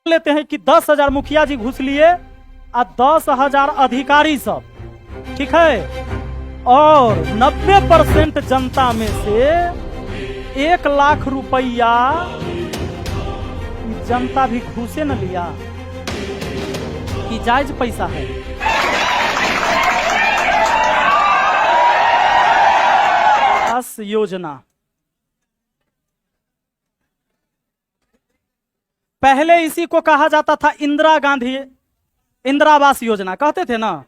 लेते हैं कि 10,000 मुखिया जी घुस लिए और 10,000 अधिकारी सब, ठीक है, और 90% जनता में से 1,00,000 रुपया जनता भी घुसे न लिया कि जायज पैसा है। आवास योजना पहले इसी को कहा जाता था इंदिरा आवास योजना कहते थे ना।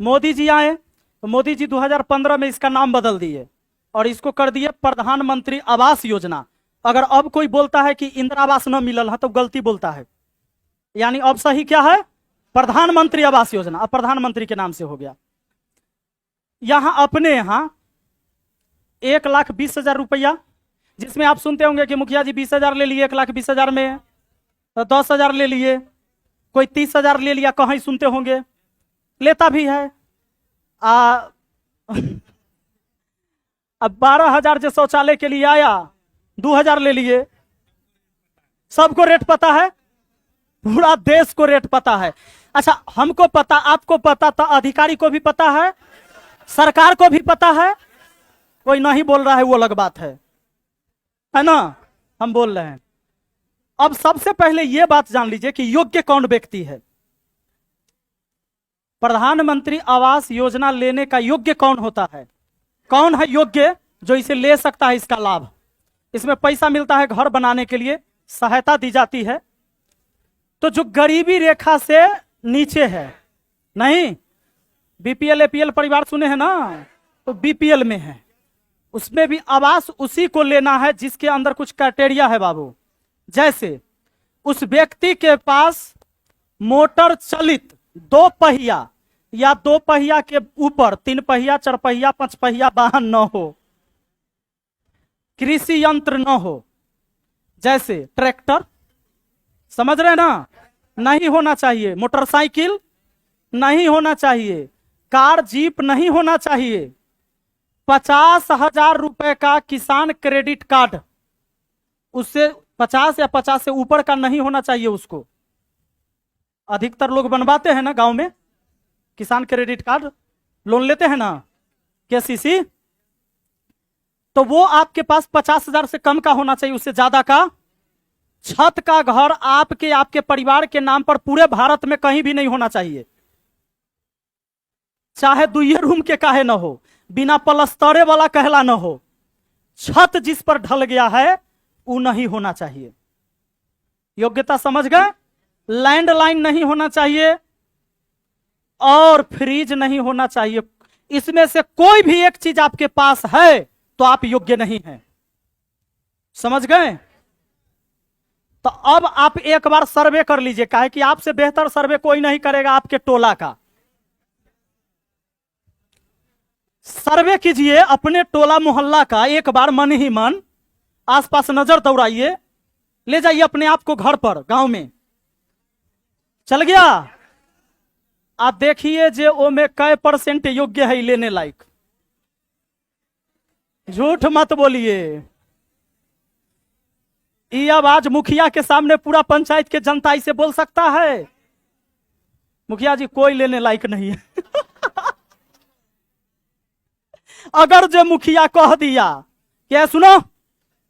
मोदी जी आए तो मोदी जी 2015 में इसका नाम बदल दिए और इसको कर दिए प्रधानमंत्री आवास योजना। अगर अब कोई बोलता है कि इंदिरा आवास न मिलल है तो गलती बोलता है, यानी अब सही क्या है, प्रधानमंत्री आवास योजना। अब प्रधानमंत्री के नाम से हो गया। यहां अपने यहां 1,20,000 रुपया, जिसमें आप सुनते होंगे कि मुखिया जी 20,000 ले लिए, 1,20,000 में तो 10,000 ले लिए, कोई 30,000 ले लिया, कहीं सुनते होंगे, लेता भी है। अब 12,000 जो शौचालय के लिए आया 2,000 ले लिए। सबको रेट पता है, पूरा देश को रेट पता है। अच्छा, हमको पता, आपको पता, तो अधिकारी को भी पता है, सरकार को भी पता है। कोई नहीं बोल रहा है वो अलग बात है ना, हम बोल रहे हैं। अब सबसे पहले यह बात जान लीजिए कि योग्य कौन व्यक्ति है। प्रधानमंत्री आवास योजना लेने का योग्य कौन होता है? कौन है योग्य जो इसे ले सकता है, इसका लाभ? इसमें पैसा मिलता है, घर बनाने के लिए सहायता दी जाती है। तो जो गरीबी रेखा से नीचे है, नहीं बीपीएल एपीएल परिवार सुने हैं ना, तो बीपीएल में है, उसमें भी आवास उसी को लेना है जिसके अंदर कुछ क्राइटेरिया है बाबू। जैसे उस व्यक्ति के पास मोटर चलित 2 पहिया या 2 पहिया के ऊपर 3 पहिया 4 पहिया 5 पहिया वाहन न हो, कृषि यंत्र न हो, जैसे ट्रैक्टर, समझ रहे ना, नहीं होना चाहिए, मोटरसाइकिल नहीं होना चाहिए, कार जीप नहीं होना चाहिए, 50,000 रुपए का किसान क्रेडिट कार्ड, उससे 50 या 50 से ऊपर का नहीं होना चाहिए उसको। अधिकतर लोग बनवाते हैं ना गांव में किसान क्रेडिट कार्ड, लोन लेते हैं ना केसीसी, तो वो आपके पास 50,000 से कम का होना चाहिए, उससे ज्यादा का। छत का घर आपके परिवार के नाम पर पूरे भारत में कहीं भी नहीं होना चाहिए, चाहे 2 रूम के काहे न हो, बिना पलस्तरे वाला कहला न हो, छत जिस पर ढल गया है वो नहीं होना चाहिए। योग्यता समझ गए? लैंडलाइन नहीं होना चाहिए और फ्रिज नहीं होना चाहिए। इसमें से कोई भी एक चीज आपके पास है तो आप योग्य नहीं हैं, समझ गए? तो अब आप एक बार सर्वे कर लीजिए, काहे कि आपसे बेहतर सर्वे कोई नहीं करेगा आपके टोला का। सर्वे कीजिए अपने टोला मोहल्ला का, एक बार मन ही मन आसपास नजर दौड़ाइए, ले जाइए अपने आप को घर पर, गांव में चल गया, आप देखिए जे ओ में कै % योग्य है लेने लायक। झूठ मत बोलिए। ये आवाज मुखिया के सामने पूरा पंचायत के जनता इसे बोल सकता है? मुखिया जी कोई लेने लायक नहीं है। अगर जो मुखिया कह दिया कि सुनो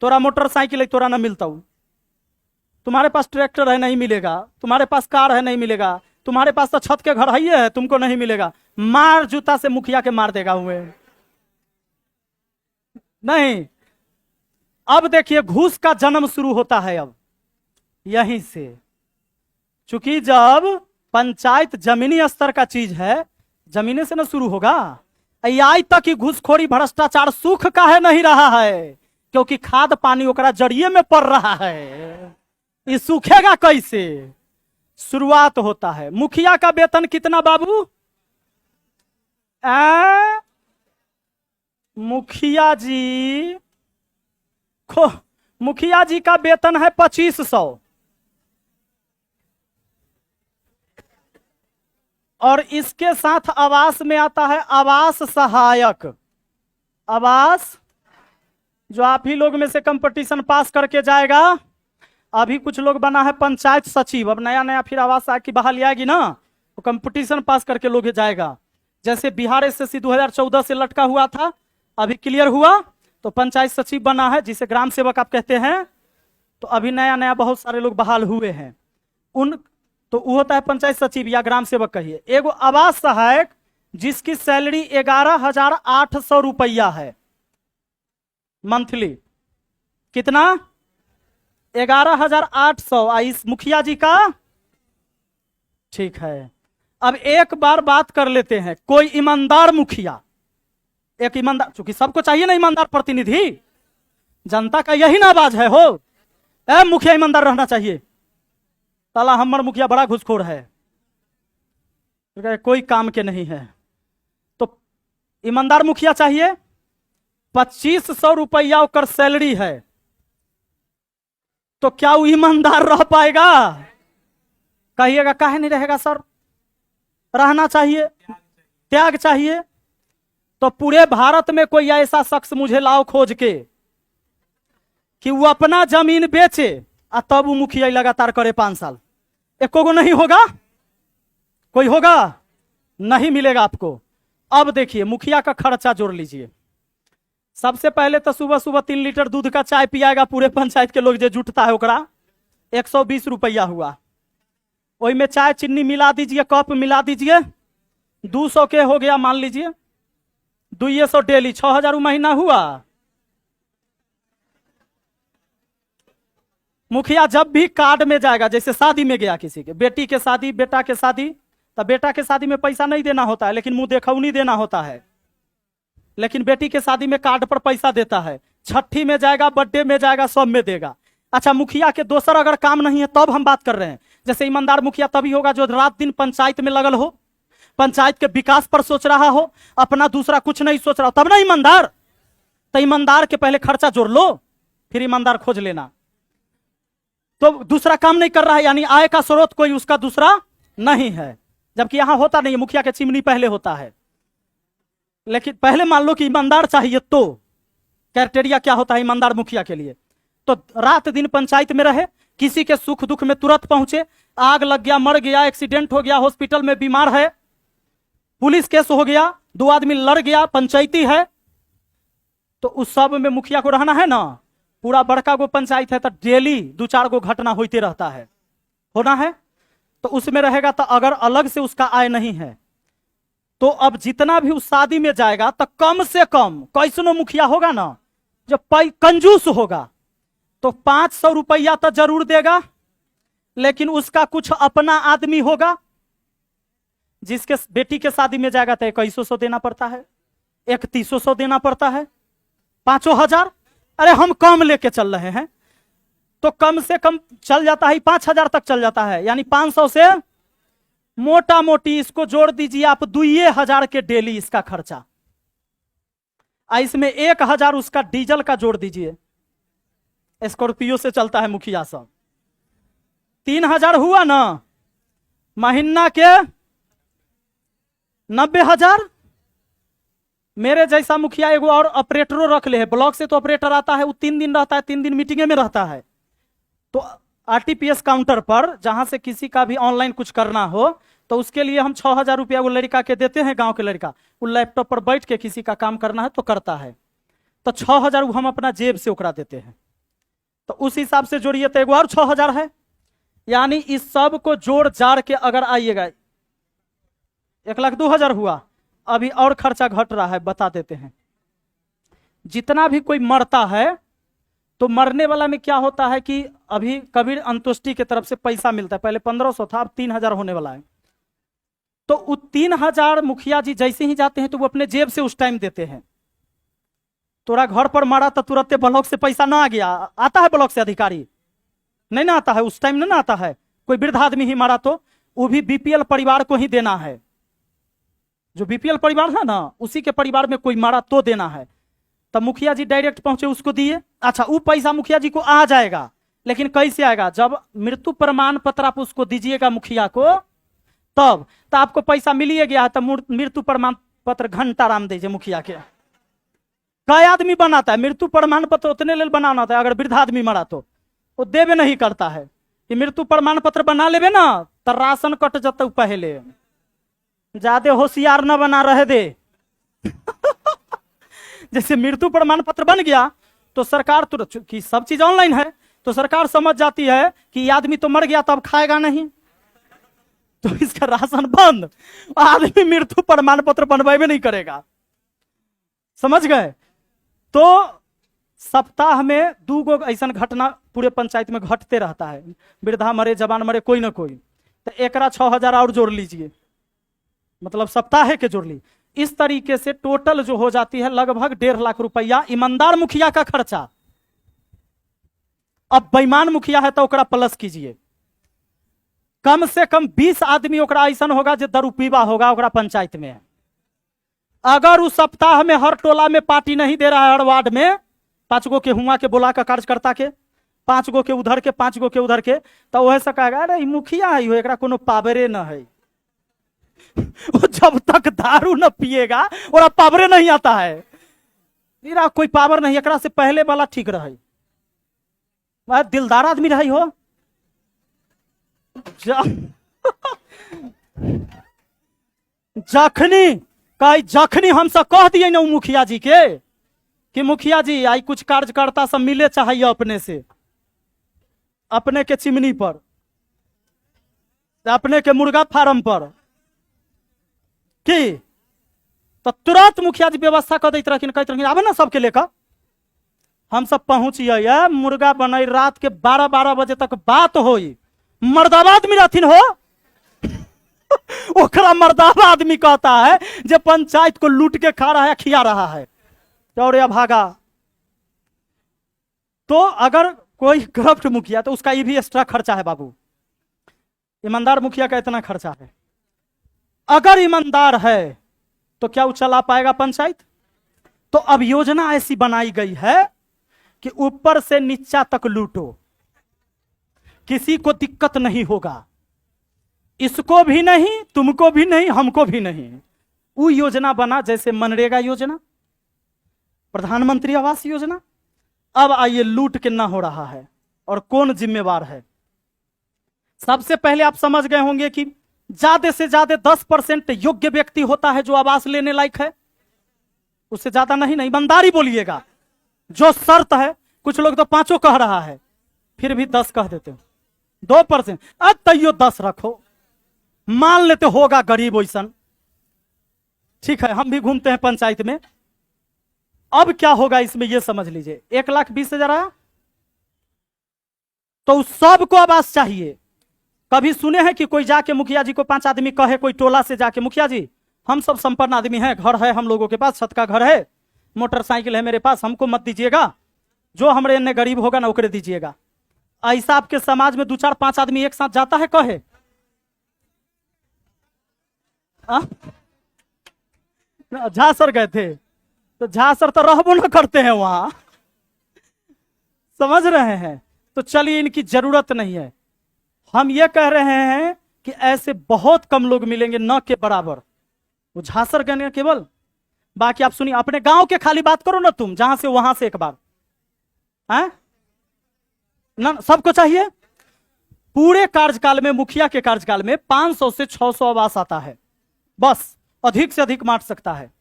तोरा मोटरसाइकिल है, तोरा ना मिलता हूं, तुम्हारे पास ट्रैक्टर है नहीं मिलेगा, तुम्हारे पास कार है नहीं मिलेगा, तुम्हारे पास तो छत के घर है तुमको नहीं मिलेगा, मार जूता से मुखिया के मार देगा हुए। नहीं, अब देखिए घूस का जन्म शुरू होता है अब यहीं से। चूंकि जब पंचायत जमीनी स्तर का चीज है, जमीने से ना शुरू होगा। आज तक ही घूसखोरी भ्रष्टाचार सूख का है नहीं रहा है, क्योंकि खाद पानी ओकरा जड़िए में पड़ रहा है। ये सूखेगा कैसे? शुरुआत होता है। मुखिया का वेतन कितना बाबू? मुखिया जी का वेतन है 2500, और इसके साथ आवास में आता है आवास सहायक। आवास जो आप ही लोग में से कंपटीशन पास करके जाएगा, अभी कुछ लोग बना है पंचायत सचिव, अब नया नया फिर आवास आयोग की बहाली आएगी ना, तो कंपटीशन पास करके लोग जाएगा। जैसे बिहार एसएससी 2014 से लटका हुआ था, अभी क्लियर हुआ तो पंचायत सचिव बना है, जिसे ग्राम सेवक आप कहते हैं। तो अभी नया नया बहुत सारे लोग बहाल हुए हैं उन, तो वो होता है पंचायत सचिव या ग्राम सेवक कहिए। एगो आवास सहायक जिसकी सैलरी 11,800 रुपया है मंथली। कितना? 11,800। इस मुखिया जी का ठीक है। अब एक बार बात कर लेते हैं, कोई ईमानदार मुखिया, एक ईमानदार, चूंकि सबको चाहिए ना ईमानदार प्रतिनिधि, जनता का यही ना आवाज है, हो मुखिया ईमानदार रहना चाहिए। साला हमर मुखिया बड़ा घुसखोर है, कोई काम के नहीं है। तो ईमानदार मुखिया चाहिए। 2500 रुपया ओकर सैलरी है, तो क्या वो ईमानदार रह पाएगा? कहिएगा काहे नहीं रहेगा सर? रहना चाहिए, त्याग चाहिए। तो पूरे भारत में कोई ऐसा शख्स मुझे लाओ खोज के कि वो अपना जमीन बेचे और तब वो मुखिया लगातार करे 5 साल। एको को नहीं होगा? कोई होगा? नहीं मिलेगा आपको। अब देखिए मुखिया का खर्चा जोड़ लीजिए। सबसे पहले तो सुबह सुबह 3 लीटर दूध का चाय पियाएगा पूरे पंचायत के लोग जो जुटता है ओकरा, 120 रुपया हुआ। वही में चाय चीनी मिला दीजिए, कप मिला दीजिए, 200 के हो गया मान लीजिए, 200 डेली, 6,000 महीना हुआ। मुखिया जब भी कार्ड में जाएगा, जैसे शादी में गया किसी के, बेटी के शादी, बेटा के शादी, तो बेटा के शादी में पैसा नहीं देना होता है, लेकिन मुंह देखौनी देना होता है। लेकिन बेटी के शादी में कार्ड पर पैसा देता है। छठी में जाएगा, बर्थडे में जाएगा, सब में देगा। अच्छा, मुखिया के दोसर अगर काम नहीं है तब हम बात कर रहे हैं। जैसे ईमानदार मुखिया तभी होगा जो रात दिन पंचायत में लगल हो, पंचायत के विकास पर सोच रहा हो, अपना दूसरा कुछ नहीं सोच रहा हो, तब ना ईमानदार। तो ईमानदार के पहले खर्चा जोड़ लो, फिर ईमानदार खोज लेना। तो दूसरा काम नहीं कर रहा है, यानी आय का स्रोत कोई उसका दूसरा नहीं है, जबकि यहां होता नहीं है। मुखिया के चिमनी पहले होता है, लेकिन पहले मान लो कि ईमानदार चाहिए। तो क्राइटेरिया क्या होता है ईमानदार मुखिया के लिए? तो रात दिन पंचायत में रहे, किसी के सुख दुख में तुरंत पहुंचे, आग लग गया, मर गया, एक्सीडेंट हो गया, हॉस्पिटल में बीमार है, पुलिस केस हो गया, 2 आदमी लड़ गया, पंचायती है, तो उस सब में मुखिया को रहना है ना। पूरा बड़का गो पंचायत है तो डेली 2-4 गो घटना होते रहता है, होना है, तो उसमें रहेगा। तो अगर अलग से उसका आय नहीं है, तो अब जितना भी उस शादी में जाएगा, तो कम से कम कैसनो मुखिया होगा ना जो कंजूस होगा, तो 500 रुपया तो जरूर देगा, लेकिन उसका कुछ अपना आदमी होगा। जिसके बेटी के शादी में जाएगा तो 2100 देना पड़ता है, 3100 देना पड़ता है, 5,000। अरे हम कम लेके चल रहे हैं, तो कम से कम चल जाता है 5,000 तक चल जाता है, यानी 500 से मोटा मोटी इसको जोड़ दीजिए आप 2,000 के डेली इसका खर्चा। इसमें 1,000 उसका डीजल का जोड़ दीजिए, स्कॉर्पियो से चलता है मुखिया सब, 3,000 हुआ ना। महीना के 90,000। मेरे जैसा मुखिया एगो और ऑपरेटरों रख ले है, ब्लॉक से तो ऑपरेटर आता है, वो 3 दिन रहता है, 3 दिन मीटिंगे में रहता है। तो आरटीपीएस काउंटर पर जहां से किसी का भी ऑनलाइन कुछ करना हो, तो उसके लिए हम 6,000 रुपया वो लड़का के देते हैं, गांव के लड़का, वो लैपटॉप पर बैठ के किसी का काम करना है तो करता है, तो 6,000 हम अपना जेब से ओकरा देते हैं। तो उस हिसाब से जोड़िए तो एगो और 6,000 है, यानी इस सब को जोड़ जाड़ के अगर आइएगा 1,02,000 हुआ। अभी और खर्चा घट रहा है, बता देते हैं। जितना भी कोई मरता है, तो मरने वाला में क्या होता है कि अभी कबीर अंतुष्टि की तरफ से पैसा मिलता है, पहले 1,500 था, अब 3,000 होने वाला है। तो 3,000 मुखिया जी जैसे ही जाते हैं तो वो अपने जेब से उस टाइम देते हैं। तोरा घर पर मारा तो तुरंत ब्लॉक से पैसा ना आ गया, आता है ब्लॉक से अधिकारी, नहीं ना आता है, उस टाइम नहीं ना आता है। कोई वृद्ध आदमी ही मारा तो वो भी बीपीएल परिवार को ही देना है, जो बीपीएल परिवार है ना, उसी के परिवार में कोई मारा तो देना है। तब मुखिया जी डायरेक्ट पहुंचे, उसको दिए। अच्छा, वो पैसा मुखिया जी को आ जाएगा, लेकिन कैसे आएगा? जब मृत्यु प्रमाण पत्र आप उसको दीजिएगा मुखिया को, तब तो आपको पैसा मिल ही गया है। तब मृत्यु प्रमाण पत्र घंटा राम दीजिए मुखिया के। कई आदमी बनाता है मृत्यु प्रमाण पत्र, उतने लेल बनाना होता है अगर वृद्ध आदमी मरा तो वो देवे नहीं करता है कि मृत्यु प्रमाण पत्र बना लेवे ना तो राशन कट जत पहले, ज्यादा होशियार न बना रहे दे। जैसे मृत्यु प्रमाण पत्र बन गया तो सरकार तुरंत, कि सब चीज ऑनलाइन है, तो सरकार समझ जाती है कि ये आदमी तो मर गया तो अब खाएगा नहीं, तो इसका राशन बंद, आदमी मृत्यु प्रमाण पत्र बनवाए नहीं करेगा। समझ गए? तो सप्ताह में 2 गो ऐसा घटना पूरे पंचायत में घटते रहता है, वृद्धा मरे, जवान मरे, कोई ना कोई, तो एकरा 6,000 और जोड़ लीजिए, मतलब सप्ताह के जोड़ ली। इस तरीके से टोटल जो हो जाती है लगभग 1.5 लाख रुपया ईमानदार मुखिया का खर्चा। अब बेईमान मुखिया है तो ओकरा प्लस कीजिए, कम से कम 20 आदमी ओकरा ऐसा होगा जो दारू पीवा होगा ओकरा पंचायत में। अगर उस सप्ताह में हर टोला में पार्टी नहीं दे रहा है, हर वार्ड में 5 गो के हुआ के बोला का कार्यकर्ता के, 5 गो के उधर के, 5 गो के उधर के, तो वह से कहेगा अरे मुखिया है एकरा कोनो पावरे न है। वो जब तक दारू न पिएगा और पावरे नहीं आता है, मेरा कोई पावर नहीं, एकरा से पहले वाला ठीक रहे, वह दिलदार आदमी रही हो। जखनी हम सब कह दिए ना मुखिया जी के कि मुखिया जी आई कुछ कार्यकर्ता सब मिले चाहिए अपने से, अपने के चिमनी पर, अपने के मुर्गा फार्म पर, की तो तुरंत मुखिया जी व्यवस्था कर देते रखिन, कहते रखिन आबे ना सबके लेकर। हम सब पहुंचिए, मुर्गा बनाई, रात के 12-12 बजे तक बात होई, मर्दावा आदमी रहथिन हो। ओकरा मर्दावा आदमी कहता है जो पंचायत को लूट के खा रहा है, खिया रहा है, और या भागा। तो अगर कोई करप्ट मुखिया तो उसका ये भी एक्स्ट्रा खर्चा है बाबू, ईमानदार मुखिया का इतना खर्चा है। अगर ईमानदार है तो क्या वो चला पाएगा पंचायत? तो अब योजना ऐसी बनाई गई है कि ऊपर से नीचा तक लूटो, किसी को दिक्कत नहीं होगा, इसको भी नहीं, तुमको भी नहीं, हमको भी नहीं। वो योजना बना जैसे मनरेगा योजना, प्रधानमंत्री आवास योजना। अब आइए लूट कितना हो रहा है और कौन जिम्मेवार है। सबसे पहले आप समझ गए होंगे कि ज्यादा से ज्यादा 10% योग्य व्यक्ति होता है जो आवास लेने लायक है, उससे ज्यादा नहीं। ईमानदारी बोलिएगा, जो शर्त है, कुछ लोग तो 5 कह रहा है, फिर भी 10 कह देते हो, 2%, अब तैयो 10 रखो, मान लेते होगा गरीब वैसन, ठीक है। हम भी घूमते हैं पंचायत में। अब क्या होगा इसमें ये समझ लीजिए, 1,20,000 आया तो सबको आवास चाहिए। कभी सुने हैं कि कोई जाके मुखिया जी को 5 आदमी कहे, कोई टोला से जाके मुखिया जी हम सब संपन्न आदमी हैं, घर है हम लोगों के पास, छत का घर है, मोटरसाइकिल है मेरे पास, हमको मत दीजिएगा, जो हमारे अन्य गरीब होगा ना ओकरे दीजिएगा। ऐसा आपके समाज में 2-4-5 आदमी एक साथ जाता है कहे? झांसर गए थे तो झांसर तो रहबो न करते हैं वहां, समझ रहे हैं? तो चलिए इनकी जरूरत नहीं है। हम ये कह रहे हैं कि ऐसे बहुत कम लोग मिलेंगे, न के बराबर। वो झांसर गए केवल। बाकी आप सुनिए, अपने गांव के खाली बात करो ना तुम, जहां से वहां से एक बार है ना, सबको चाहिए। पूरे कार्यकाल में, मुखिया के कार्यकाल में 500 से 600 आवास आता है, बस, अधिक से अधिक मांट सकता है।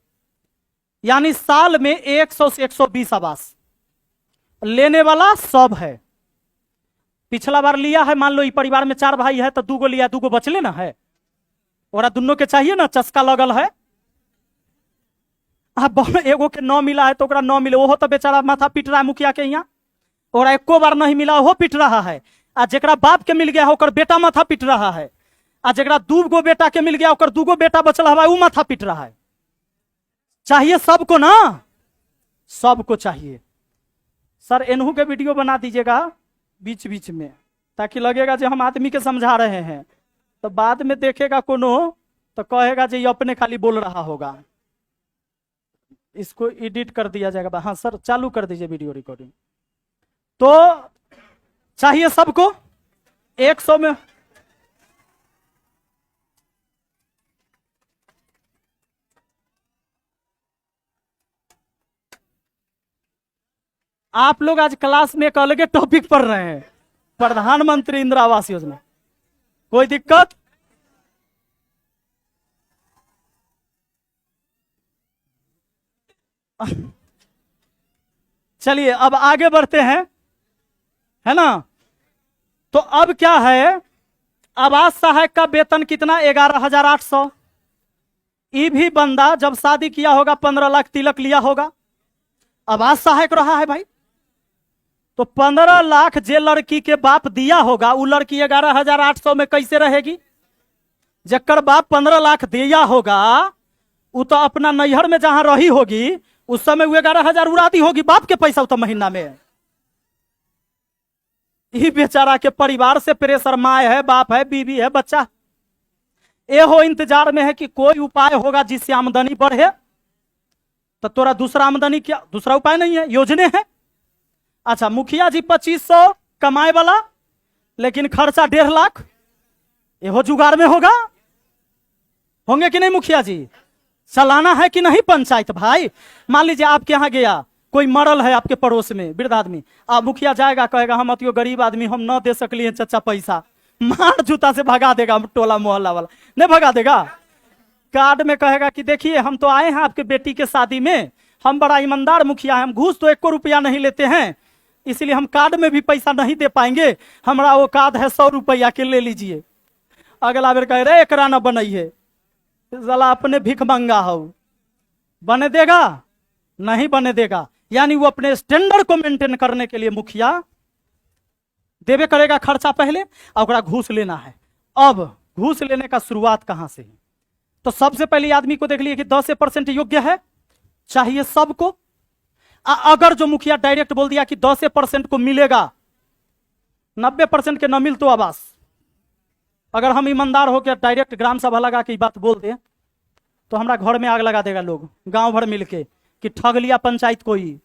यानी साल में 100 से 120 आवास लेने वाला सब है। पिछला बार लिया है, मान लो ये परिवार में 4 भाई है तो 2 गो लिया, 2 गो बचले ना है, और दोनों के चाहिए ना, चस्का लगल है। अब एगो के 9 मिला है तो 9 मिले, वो तो बेचारा माथा पीट रहा है मुखिया के यहाँ, और एको बार नहीं मिला वो पीट रहा है। आ जरा बाप के मिल गया होकर बेटा माथा पीट रहा है, आ जरा 2 गो बेटा के मिल गया होकर 2 गो बेटा बचल है वो माथा पीट रहा है। चाहिए सबको ना, सबको चाहिए। सर एनहू के वीडियो बना दीजिएगा बीच बीच में, ताकि लगेगा जो हम आदमी के समझा रहे हैं, तो बाद में देखेगा कोनो तो कहेगा जो ये अपने खाली बोल रहा होगा। इसको एडिट कर दिया जाएगा। हाँ सर चालू कर दीजिए वीडियो रिकॉर्डिंग। तो चाहिए सबको 100 में। आप लोग आज क्लास में एक अलग टॉपिक पढ़ रहे हैं, प्रधानमंत्री इंदिरा आवास योजना, कोई दिक्कत? चलिए अब आगे बढ़ते हैं, है ना। तो अब क्या है, आवास सहायक का वेतन कितना? 11,800। ये भी बंदा जब शादी किया होगा 15 लाख तिलक लिया होगा, आवास सहायक रहा है भाई। तो 15 लाख जे लड़की के बाप दिया होगा, वो लड़की 11,800 में कैसे रहेगी? जकर बाप 15 लाख दिया होगा, वो तो अपना नैहर में जहां रही होगी उस समय वो 11,000 उड़ाती होगी बाप के पैसा तो महीना में। ये बेचारा के परिवार से प्रेशर, माए है, बाप है, बीवी है, बच्चा, ये हो इंतजार में है कि कोई उपाय होगा जिससे आमदनी बढ़े। तो तोरा दूसरा आमदनी क्या, दूसरा उपाय नहीं है, योजने है। अच्छा, मुखिया जी 2500 कमाए वाला, लेकिन खर्चा 1.5 लाख, ये हो जुगाड़ में होगा। होंगे कि नहीं मुखिया जी? चलाना है कि नहीं पंचायत भाई? मान लीजिए आपके यहाँ गया, कोई मरल है आपके पड़ोस में, वृद्ध आदमी, अब मुखिया जाएगा कहेगा हम अतियो गरीब आदमी, हम न दे सकलिए चचा पैसा, मार जूता से भगा देगा टोला मोहल्ला वाला, नहीं भगा देगा। कार्ड में कहेगा कि देखिए हम तो आए हैं आपके बेटी के शादी में, हम बड़ा ईमानदार मुखिया हैं, हम घूस तो 1 रुपया नहीं लेते हैं, इसलिए हम कार्ड में भी पैसा नहीं दे पाएंगे, हमारा वो कार्ड है 100 रुपया के, ले लीजिए। अगला बेर कह रहे एकरा न बनाइए, जला अपने भिख मंगा हो, बने देगा? नहीं बने देगा। यानी वो अपने स्टैंडर्ड को मेंटेन करने के लिए मुखिया देवे करेगा खर्चा पहले, और घूस लेना है। अब घूस लेने का शुरुआत कहां से है? तो सबसे पहले आदमी को देख लिए कि 10% योग्य है, चाहिए सबको। अगर जो मुखिया डायरेक्ट बोल दिया कि 10% को मिलेगा, 90% के न मिल तो आवास, अगर हम ईमानदार होकर डायरेक्ट ग्राम सभा लगा के बात बोल दे तो हमारा घर में आग लगा देगा लोग, गांव भर मिलके, कि ठग लिया पंचायत को, ही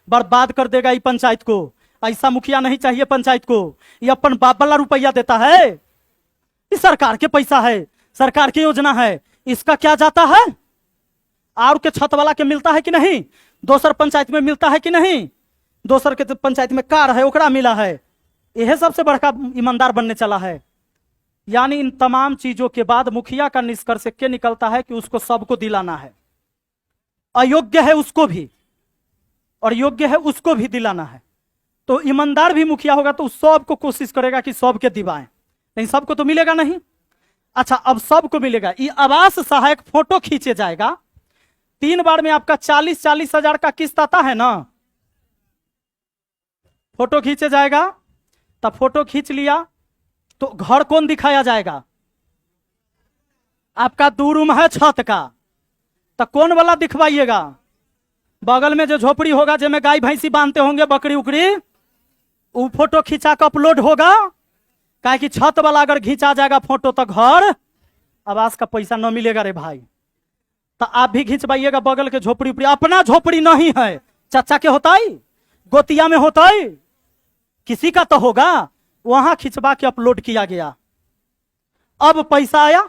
बर्बाद कर देगा ये पंचायत को, ऐसा मुखिया नहीं चाहिए पंचायत को, ये अपन बाप वाला रुपया देता है, ये सरकार के पैसा है, सरकार की योजना है, इसका क्या जाता है? और के छत वाला के मिलता है कि नहीं? दोसर पंचायत में मिलता है कि नहीं? दोसर के पंचायत में कार है ओकरा मिला है, यह सबसे बड़का ईमानदार बनने चला है। यानी इन तमाम चीजों के बाद मुखिया का निष्कर्ष क्या निकलता है कि उसको सबको दिलाना है, अयोग्य है उसको भी और योग्य है उसको भी दिलाना है। तो ईमानदार भी मुखिया होगा तो सबको कोशिश करेगा कि सबके दिवाएं, लेकिन सबको तो मिलेगा नहीं। अच्छा, अब सबको मिलेगा, ये आवास सहायक फोटो खींचे जाएगा, 3 बार में आपका 40-40 हजार का किस्त आता है ना, फोटो खींचे जाएगा। तब फोटो खींच लिया तो घर कौन दिखाया जाएगा? आपका 2 रूम है छत का, तो कौन वाला दिखवाइएगा? बगल में जो झोपड़ी होगा जिसमें गाय भैंसी बांधते होंगे, बकरी उकरी, वो फोटो खींचा कर अपलोड होगा। काहे कि छत वाला अगर खींचा जाएगा फोटो तो घर आवास का पैसा न मिलेगा रे भाई। तो आप भी खींचवाइएगा बगल के झोपड़ी उपड़ी, अपना झोपड़ी नहीं है, चाचा के होता है, गोतिया में होता है, किसी का तो होगा, वहां खिंचवा के अपलोड किया गया। अब पैसा आया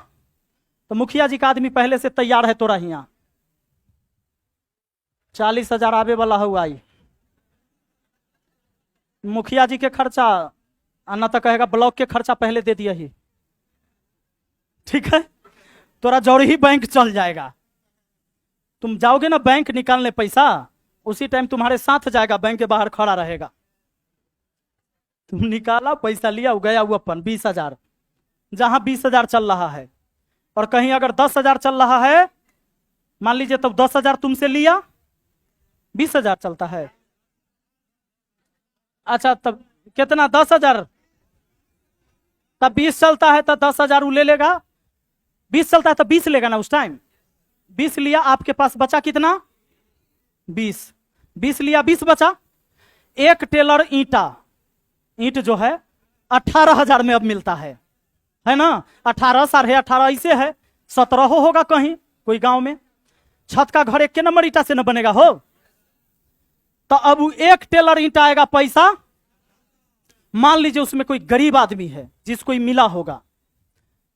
तो मुखिया जी का आदमी पहले से तैयार है, तोरा हिया 40 हजार आवे वाला हुआ, मुखिया जी के खर्चा आना तो कहेगा ब्लॉक के खर्चा पहले दे दिया ही, ठीक है, तोरा जौड़ी ही बैंक चल जाएगा। तुम जाओगे ना बैंक निकालने पैसा, उसी टाइम तुम्हारे साथ जाएगा, बैंक के बाहर खड़ा रहेगा, तुम निकाला पैसा लिया, गया वो अपन 20 हजार, जहां 20 हजार चल रहा है, और कहीं अगर 10 हजार चल रहा है मान लीजिए, तब 10 हजार तुमसे लिया, 20 हजार चलता है। अच्छा, तब कितना? 10 हजार, तब 20 चलता है तो 10 हजार वो ले लेगा, 20 चलता है तो 20 लेगा ना उस टाइम, 20 लिया, आपके पास बचा कितना? 20 लिया, 20 बचा। एक टेलर ईंट जो है 18 हजार में अब मिलता है ना, 18 18.5 ऐसे है, 17 होगा कहीं कोई गांव में। छत का घर 1 नंबर ईंटा से न बनेगा हो, तो अब एक टेलर ईंट आएगा पैसा, मान लीजिए उसमें कोई गरीब आदमी है जिसको मिला होगा,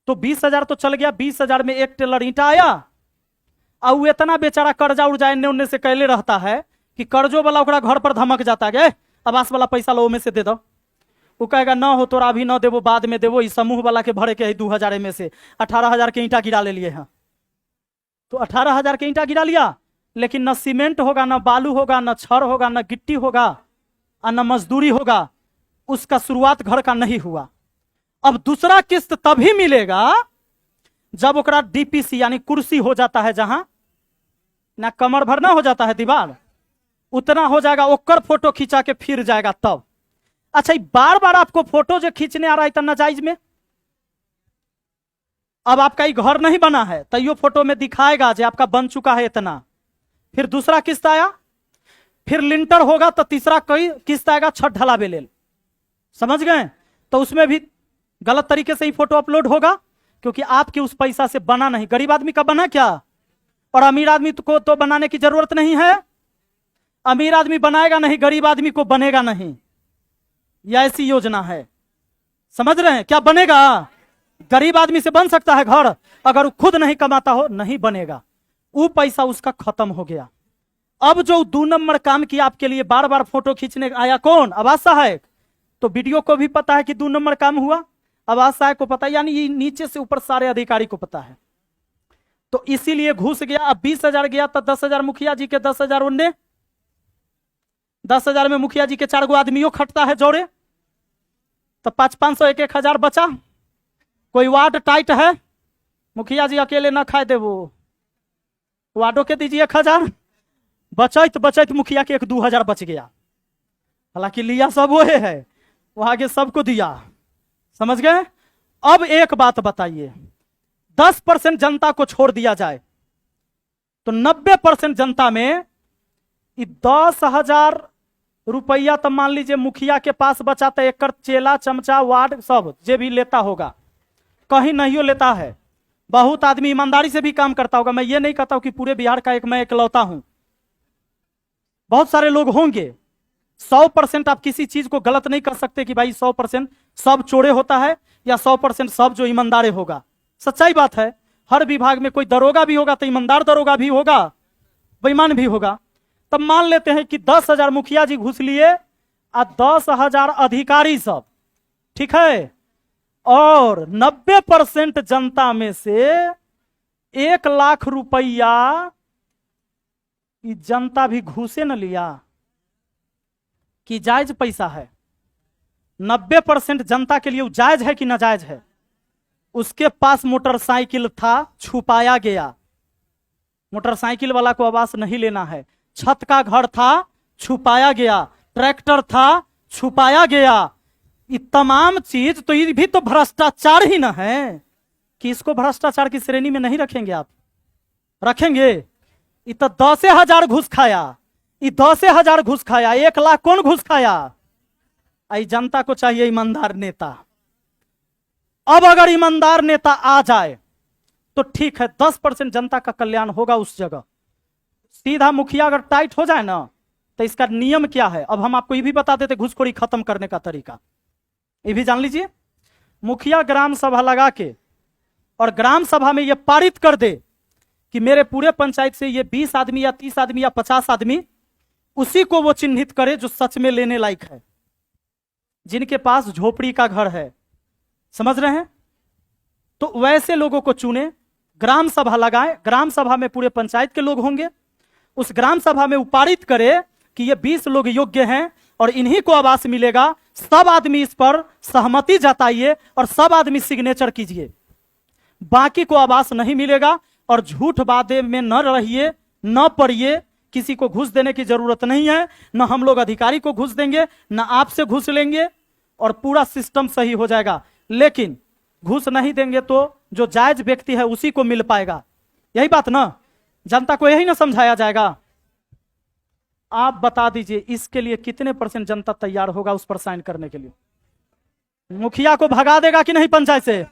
तो 20 हजार तो चल गया, 20 हजार में एक टेलर ईंटा आया, और वो इतना बेचारा कर्जा उर्जा एन्ने उन्ने से कैले रहता है कि कर्जो वाला ओकरा घर पर धमक जाता है, आवास वाला पैसा लो में से दे दो, वो कहेगा न हो तोरा अभी न देवो, बाद में देवो, इस समूह वाला के भरे के है 2000 में से 18,000 के ईंटा गिरा ले लिए हैं। तो 18,000 के ईंटा गिरा लिया, लेकिन न सीमेंट होगा, न बालू होगा, न छड़ होगा, न गिट्टी होगा और न मजदूरी होगा, उसका शुरुआत घर का नहीं हुआ। अब दूसरा किस्त तभी मिलेगा जब ओकरा डीपीसी यानी कुर्सी हो जाता है, जहां ना कमर भर ना हो जाता है दीवार, उतना हो जाएगा, ओकर फोटो खींचा के फिर जाएगा तब। अच्छा, बार बार आपको फोटो जो खींचने आ रहा है इतना नाजायज में, अब आपका ये घर नहीं बना है तैयो फोटो में दिखाएगा जो आपका बन चुका है इतना। फिर दूसरा किस्त आया, फिर लिंटर होगा तो तीसरा कई किस्त आएगा छत ढला बेलेल, समझ गए? तो उसमें भी गलत तरीके से ही फोटो अपलोड होगा, क्योंकि आपके उस पैसा से बना नहीं। गरीब आदमी का बना क्या, और अमीर आदमी को तो बनाने की जरूरत नहीं है। अमीर आदमी बनाएगा नहीं, गरीब आदमी को बनेगा नहीं, यह ऐसी योजना है, समझ रहे हैं? क्या बनेगा? गरीब आदमी से बन सकता है घर, अगर वो खुद नहीं कमाता हो नहीं बनेगा, वो पैसा उसका खत्म हो गया। अब जो 2 नंबर काम किया आपके लिए, बार बार फोटो खींचने आया कौन? आवास सहायक। तो वीडियो को भी पता है कि 2 नंबर काम हुआ, आवास सहायक को पता है, यानी ये नीचे से ऊपर सारे अधिकारी को पता है। तो इसीलिए घुस गया। अब 20,000 गया तो 10,000 मुखिया जी के, 10,000 उन्ने, 10,000 में मुखिया जी के 4 गो आदमियों खटता है जोड़े, तो 500 1,000 बचा। कोई वार्ड टाइट है, मुखिया जी अकेले ना खाए दे, वो वार्डो के दीजिए 1,000, बचत बचत मुखिया के 1-2,000 बच गया। हालांकि लिया सब वो है, वो आगे सबको दिया, समझ गए? अब एक बात बताइए, 10% जनता को छोड़ दिया जाए तो 90% जनता में 10,000 रुपया तो मान लीजिए मुखिया के पास बचा, तो एक चेला चमचा वार्ड सब जे भी लेता होगा, कहीं नहीं लेता है। बहुत आदमी ईमानदारी से भी काम करता होगा, मैं ये नहीं कहता हूं कि पूरे बिहार का मैं इकलौता हूं, बहुत सारे लोग होंगे। 100% आप किसी चीज को गलत नहीं कर सकते कि भाई 100% सब चोरे होता है या 100% सब जो ईमानदार होगा। सच्चाई बात है, हर विभाग में कोई दरोगा भी होगा तो ईमानदार दरोगा भी होगा, बेईमान भी होगा। तब मान लेते हैं कि 10,000 मुखिया जी घुस लिए और 10,000 अधिकारी सब, ठीक है, और 90% जनता में से 1 लाख रुपया जनता भी घुसे न लिया कि जायज पैसा है। 90% जनता के लिए जायज है कि नाजायज है? उसके पास मोटरसाइकिल था, छुपाया गया, मोटरसाइकिल वाला को आवास नहीं लेना है। छत का घर था, छुपाया गया, ट्रैक्टर था, छुपाया गया। ये तमाम चीज तो ये भी तो भ्रष्टाचार ही ना है कि इसको भ्रष्टाचार की श्रेणी में नहीं रखेंगे? आप रखेंगे? ये तो 10,000 घुस खाया, ये 10,000 घुस खाया, 1 लाख कौन घुस खाया? आई जनता को चाहिए ईमानदार नेता। अब अगर ईमानदार नेता आ जाए तो ठीक है, 10% जनता का कल्याण होगा उस जगह। सीधा मुखिया अगर टाइट हो जाए ना, तो इसका नियम क्या है? अब हम आपको ये भी बता देते घुसखोरी खत्म करने का तरीका, ये भी जान लीजिए। मुखिया ग्राम सभा लगा के और ग्राम सभा में यह पारित कर दे कि मेरे पूरे पंचायत से ये 20 आदमी या 30 आदमी या 50 आदमी, उसी को वो चिन्हित करे जो सच में लेने लायक है, जिनके पास झोपड़ी का घर है, समझ रहे हैं? तो वैसे लोगों को चुने, ग्राम सभा लगाए, ग्राम सभा में पूरे पंचायत के लोग होंगे, उस ग्राम सभा में पारित करे कि ये 20 लोग योग्य हैं और इन्हीं को आवास मिलेगा। सब आदमी इस पर सहमति जताइए और सब आदमी सिग्नेचर कीजिए, बाकी को आवास नहीं मिलेगा। और झूठ वादे में न रहिए, न पड़िए, किसी को घूस देने की जरूरत नहीं है, न हम लोग अधिकारी को घूस देंगे, न आपसे घूस लेंगे, और पूरा सिस्टम सही हो जाएगा। लेकिन घूस नहीं देंगे तो जो जायज व्यक्ति है उसी को मिल पाएगा, यही बात ना? जनता को यही ना समझाया जाएगा? आप बता दीजिए इसके लिए कितने % जनता तैयार होगा उस पर साइन करने के लिए? मुखिया को भगा देगा कि नहीं पंचायत से?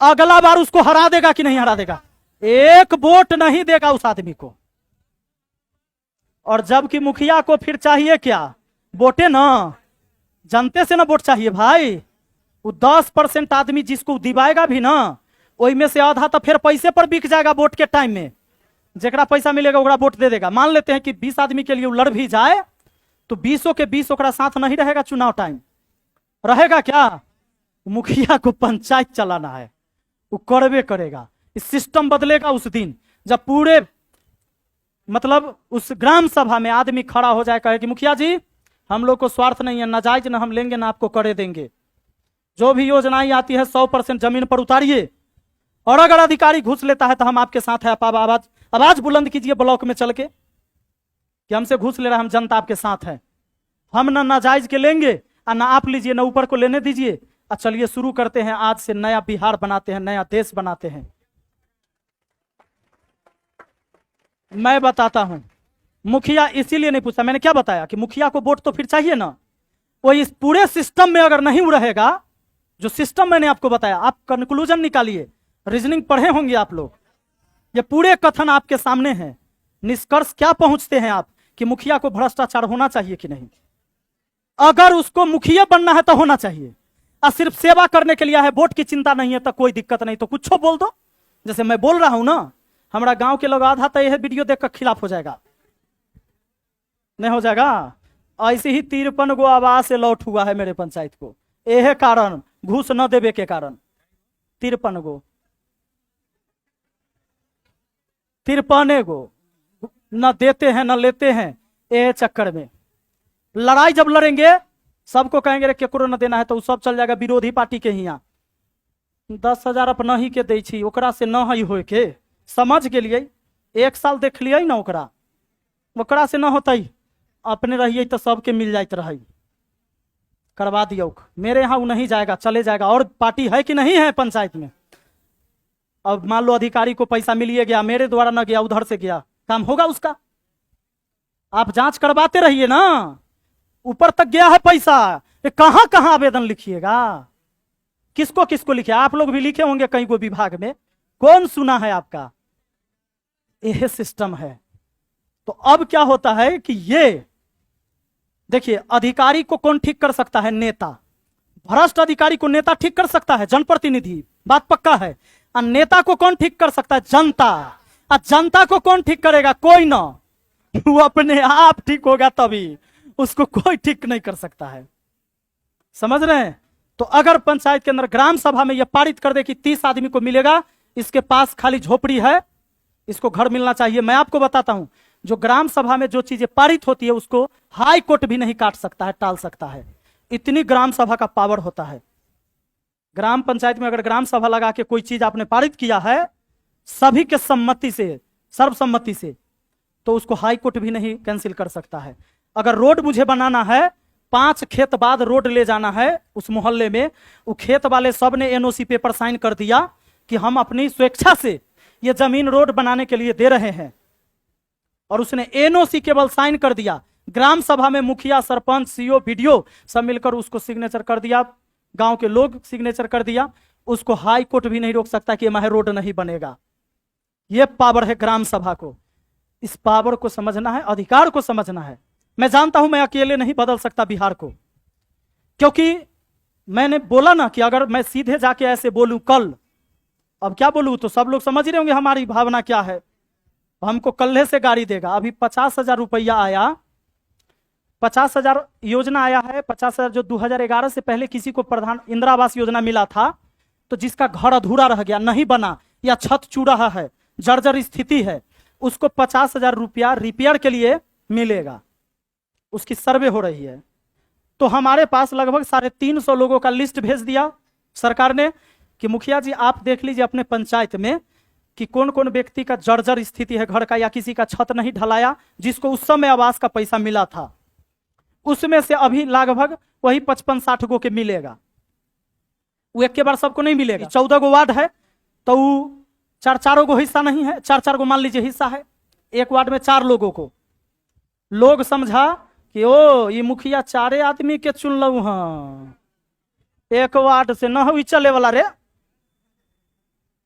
अगला बार उसको हरा देगा कि नहीं हरा देगा? 1 वोट नहीं देगा उस आदमी को। और जबकि मुखिया को फिर चाहिए क्या? वोटे ना, जनते से ना वोट चाहिए भाई। वो 10% आदमी जिसको दिवाएगा भी ना, वही में से आधा तो फिर पैसे पर बिक जाएगा वोट के टाइम में। जेकरा पैसा मिलेगा ओकरा वोट दे देगा। मान लेते हैं कि 20 आदमी के लिए लड़ भी जाए तो 20 के 20 ओकरा साथ नहीं रहेगा चुनाव टाइम, रहेगा क्या? मुखिया को पंचायत चलाना है, वो करवे करेगा। इस सिस्टम बदलेगा उस दिन जब पूरे मतलब उस ग्राम सभा में आदमी खड़ा हो जाए, कहे कि मुखिया जी हम लोग को स्वार्थ नहीं है, नाजायज ना हम लेंगे ना आपको करे देंगे, जो भी योजनाएं आती है 100% जमीन पर उतारिए, और अगर अधिकारी घुस लेता है तो हम आपके साथ है। आप आवाज आवाज बुलंद कीजिए ब्लॉक में चल के कि हमसे घुस ले रहा है, हम जनता आपके साथ है, हम ना नाजायज के लेंगे और ना आप लीजिए ना ऊपर को लेने दीजिए। और चलिए शुरू करते हैं, आज से नया बिहार बनाते हैं, नया देश बनाते हैं। मैं बताता हूं, मुखिया इसीलिए नहीं पूछता, मैंने क्या बताया कि मुखिया को वोट तो फिर चाहिए ना। वो इस पूरे सिस्टम में अगर नहीं रहेगा, जो सिस्टम मैंने आपको बताया, आप कंक्लूजन निकालिए, रीजनिंग पढ़े होंगे आप लोग, ये पूरे कथन आपके सामने हैं। निष्कर्ष क्या पहुंचते हैं आप कि मुखिया को भ्रष्टाचार होना चाहिए कि नहीं? अगर उसको मुखिया बनना है तो होना चाहिए, और सिर्फ सेवा करने के लिए है, वोट की चिंता नहीं है तो कोई दिक्कत नहीं, तो कुछ बोल दो। जैसे मैं बोल रहा हूं ना, हमारा गांव के लोग आधा तो यह वीडियो देखकर खिलाफ हो जाएगा, नहीं हो जाएगा? ऐसे ही 53 गो आवाज से लौट हुआ है मेरे पंचायत को, यह कारण घूस न देवे के कारण 53 गो न देते हैं न लेते हैं। ये चक्कर में लड़ाई जब लड़ेंगे, सबको कहेंगे रे केकरो न देना है, तो सब चल जाएगा विरोधी पार्टी के ही। 10,000 अपना ही के दै छी, ओकरा से न ही होय के, समझ गेलिए? 1 साल देख लिये ना, ओकरा से न होते, अपने रहिए तो सबके मिल जाते रहे, करवा दियो। मेरे यहाँ वो नहीं जाएगा, चले जाएगा। और पार्टी है कि नहीं है पंचायत में? अब मान लो अधिकारी को पैसा मिलिए गया, मेरे द्वारा न गया, उधर से गया, काम होगा उसका? आप जांच करवाते रहिए ना, ऊपर तक गया है पैसा, कहां कहां आवेदन लिखिएगा, किसको किसको लिखे? आप लोग भी लिखे होंगे कहीं को विभाग में, कौन सुना है आपका? यह सिस्टम है। तो अब क्या होता है कि ये देखिए, अधिकारी को कौन ठीक कर सकता है? नेता। भ्रष्ट अधिकारी को नेता ठीक कर सकता है, जनप्रतिनिधि, बात पक्का है। और नेता को कौन ठीक कर सकता है? जनता। और जनता को कौन ठीक करेगा? कोई ना, वो अपने आप ठीक होगा तभी, उसको कोई ठीक नहीं कर सकता है। समझ रहे हैं? तो अगर पंचायत के अंदर ग्राम सभा में यह पारित कर दे कि 30 आदमी को मिलेगा, इसके पास खाली झोपड़ी है, इसको घर मिलना चाहिए। मैं आपको बताता हूं, जो ग्राम सभा में जो चीजें पारित होती है उसको हाई कोर्ट भी नहीं काट सकता है, टाल सकता है, इतनी ग्राम सभा का पावर होता है। ग्राम पंचायत में अगर ग्राम सभा लगा के कोई चीज आपने पारित किया है सभी के सम्मति से, सर्वसम्मति से, तो उसको हाई कोर्ट भी नहीं कैंसिल कर सकता है। अगर रोड मुझे बनाना है, 5 खेत बाद रोड ले जाना है उस मोहल्ले में, वो खेत वाले सब ने एनओसी पेपर साइन कर दिया कि हम अपनी स्वेच्छा से ये जमीन रोड बनाने के लिए दे रहे हैं, और उसने एनओसी केवल साइन कर दिया। ग्राम सभा में मुखिया, सरपंच, सीओ, बीडीओ सब मिलकर उसको सिग्नेचर कर दिया, गांव के लोग सिग्नेचर कर दिया, उसको हाई कोर्ट भी नहीं रोक सकता कि यह रोड नहीं बनेगा। यह पावर है ग्राम सभा को। इस पावर को समझना है, अधिकार को समझना है। मैं जानता हूं मैं अकेले नहीं बदल सकता बिहार को, क्योंकि मैंने बोला ना कि अगर मैं सीधे जाके ऐसे बोलूं कल, अब क्या बोलूं, तो सब लोग समझ रहे होंगे हमारी भावना क्या है। हमको कल्हे से गाड़ी देगा। अभी 50,000 रुपया आया, 50,000 योजना आया है, 50,000 जो 2011 से पहले किसी को प्रधान इंदिरा आवास योजना मिला था, तो जिसका घर अधूरा रह गया, नहीं बना, या छत चू रहा है, जर्जर स्थिति है, उसको 50,000 रुपया रिपेयर के लिए मिलेगा। उसकी सर्वे हो रही है। तो हमारे पास लगभग 350 लोगों का लिस्ट भेज दिया सरकार ने कि मुखिया जी आप देख लीजिए अपने पंचायत में कि कौन कौन व्यक्ति का जर्जर स्थिति है घर का, या किसी का छत नहीं ढलाया, जिसको उस समय आवास का पैसा मिला था, उसमें से अभी लगभग वही 55-60 गो के मिलेगा। वो एक के बार सबको नहीं मिलेगा। 14 गो वार्ड है तो 4 गो हिस्सा नहीं है, 4 गो मान लीजिए हिस्सा है, एक वार्ड में 4 लोगों को। लोग समझा कि ओ ये मुखिया 4 आदमी के चुन लू, हाँ एक वार्ड से न हो चले वाला रे,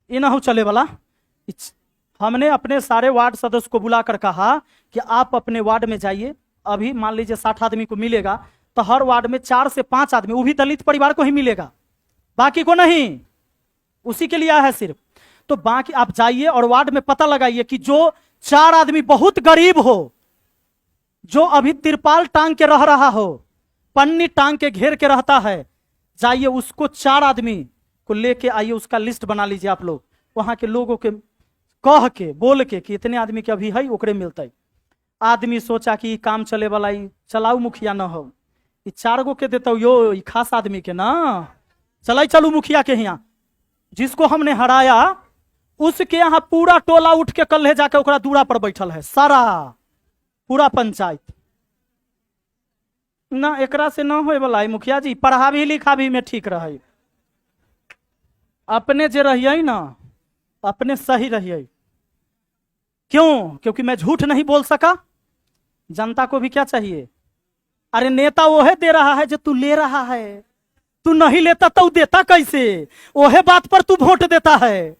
ये न हो चले वाला। हमने अपने सारे वार्ड सदस्य को बुलाकर कहा कि आप अपने वार्ड में जाइए, अभी मान लीजिए 60 आदमी को मिलेगा, तो हर वार्ड में 4 से 5 आदमी, वो भी दलित परिवार को ही मिलेगा, बाकी को नहीं, उसी के लिए आया है सिर्फ। तो बाकी आप जाइए और वार्ड में पता लगाइए कि जो 4 आदमी बहुत गरीब हो, जो अभी तिरपाल टांग के रह रहा हो, पन्नी टांग के घेर के रहता है, जाइए उसको 4 आदमी को लेके आइए, उसका लिस्ट बना लीजिए आप लोग, वहां के लोगों के कह के बोल के कि इतने आदमी के अभी है ओकरे मिलते। आदमी सोचा कि काम चले वाला चलाऊ मुखिया न हो, 4 गो के देता यो खास आदमी के ना चलाई चलू मुखिया के यहाँ। जिसको हमने हराया उसके यहाँ पूरा टोला उठ के कल्हे जाके ओकरा दूरा पर बैठल है, सारा पूरा पंचायत ना। एकरा से ना होए वाला है मुखिया जी, पढ़ा भी लिखा भी में ठीक रहे, अपने जे रहिए ना अपने सही रहिए। क्यों? क्योंकि मैं झूठ नहीं बोल सका। जनता को भी क्या चाहिए? अरे नेता वो है दे रहा है जो तू ले रहा है, तू नहीं लेता तो देता कैसे? ओहे बात पर तू वोट देता है।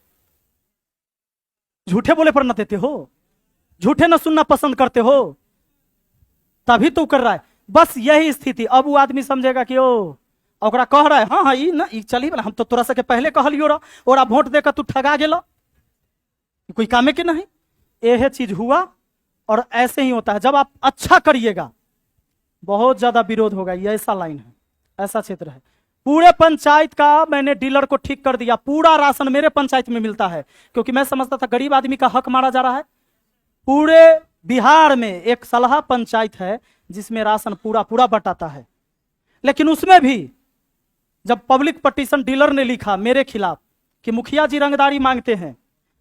झूठे बोले पर न देते हो, झूठे न सुनना पसंद करते हो, तभी तू कर रहा है। बस यही स्थिति। अब वो आदमी समझेगा कि ओ ओकरा कह रहा है हाँ हाँ ई ना ई चली, हम तो तोरा सके पहले कहलियो रहा, ओरा वोट देकर तू ठगा गेला, कोई कामे के नहीं। यह चीज हुआ और ऐसे ही होता है। जब आप अच्छा करिएगा बहुत ज्यादा विरोध होगा। ये ऐसा लाइन है, ऐसा क्षेत्र है। पूरे पंचायत का मैंने डीलर को ठीक कर दिया, पूरा राशन मेरे पंचायत में मिलता है, क्योंकि मैं समझता था गरीब आदमी का हक मारा जा रहा है। पूरे बिहार में एक सलहा पंचायत है जिसमें राशन पूरा पूरा बंटाता है, लेकिन उसमें भी जब पब्लिक पटिशन डीलर ने लिखा मेरे खिलाफ कि मुखिया जी रंगदारी मांगते हैं,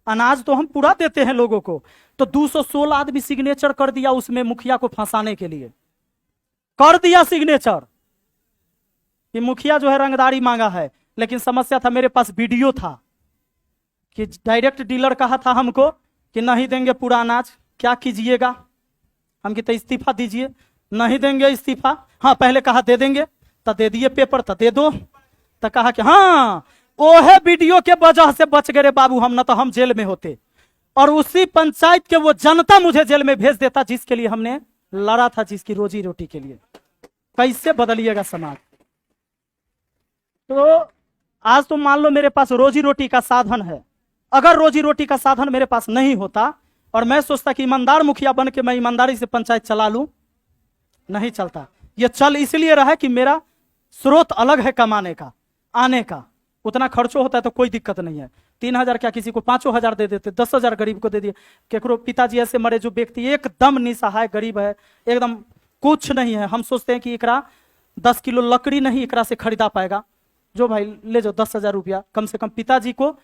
अनाज तो हम पूरा देते हैं लोगों को, तो 216 आदमी सिग्नेचर कर दिया उसमें मुखिया को फंसाने के लिए, कर दिया सिग्नेचर कि मुखिया जो है रंगदारी मांगा है। लेकिन समस्या था मेरे पास वीडियो था कि डायरेक्ट डीलर कहा था हमको कि नहीं देंगे पूरा अनाज, क्या कीजिएगा? हम कहते इस्तीफा दीजिए। नहीं देंगे इस्तीफा, हाँ पहले कहा दे देंगे, तो दे दिए पेपर, तो दे दो, तो कहा कि हाँ ओहे वीडियो के वजह से बच गए रे बाबू, हम ना तो हम जेल में होते। और उसी पंचायत के वो जनता मुझे जेल में भेज देता जिसके लिए हमने लड़ा था, जिसकी रोजी रोटी के लिए। कैसे बदलिएगा समाज? तो आज तो मान लो मेरे पास रोजी रोटी का साधन है, अगर रोजी रोटी का साधन मेरे पास नहीं होता और मैं सोचता कि ईमानदार मुखिया बन के मैं ईमानदारी से पंचायत चला लूं, नहीं चलता। ये चल इसलिए रहा कि मेरा स्रोत अलग है कमाने का, आने का। उतना खर्चो होता है तो कोई दिक्कत नहीं है। 3000 क्या किसी को 5000 दे देते, 10,000 गरीब को दे दिए। केकरो पिताजी ऐसे मरे जो व्यक्ति एकदम निसहाय गरीब है, एकदम कुछ नहीं है, हम सोचते हैं कि एकरा 10 किलो लकड़ी नहीं एकरा से खरीदा पाएगा, जो भाई ले जाओ 10,000 रुपया। कम से कम पिताजी को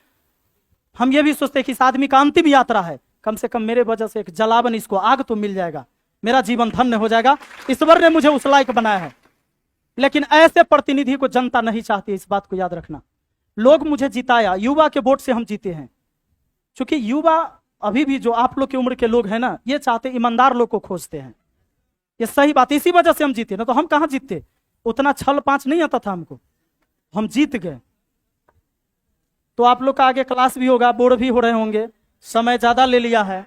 हम ये भी सोचते हैं कि इस आदमी का अंतिम यात्रा है, कम से कम मेरे वजह से एक जलावन, इसको आग तो मिल जाएगा, मेरा जीवन धन्य हो जाएगा। ईश्वर ने मुझे उस लायक बनाया है। लेकिन ऐसे प्रतिनिधि को जनता नहीं चाहती, इस बात को याद रखना। लोग मुझे जिताया, युवा के वोट से हम जीते हैं, क्योंकि युवा अभी भी जो आप लोग की उम्र के लोग हैं ना, ये चाहते ईमानदार लोग को खोजते हैं। ये सही बात, इसी वजह से हम जीते ना, तो हम कहाँ जीतते? उतना छल पांच नहीं आता था हमको, हम जीत गए। तो आप लोग का आगे क्लास भी होगा, बोर्ड भी हो रहे होंगे, समय ज्यादा ले लिया है।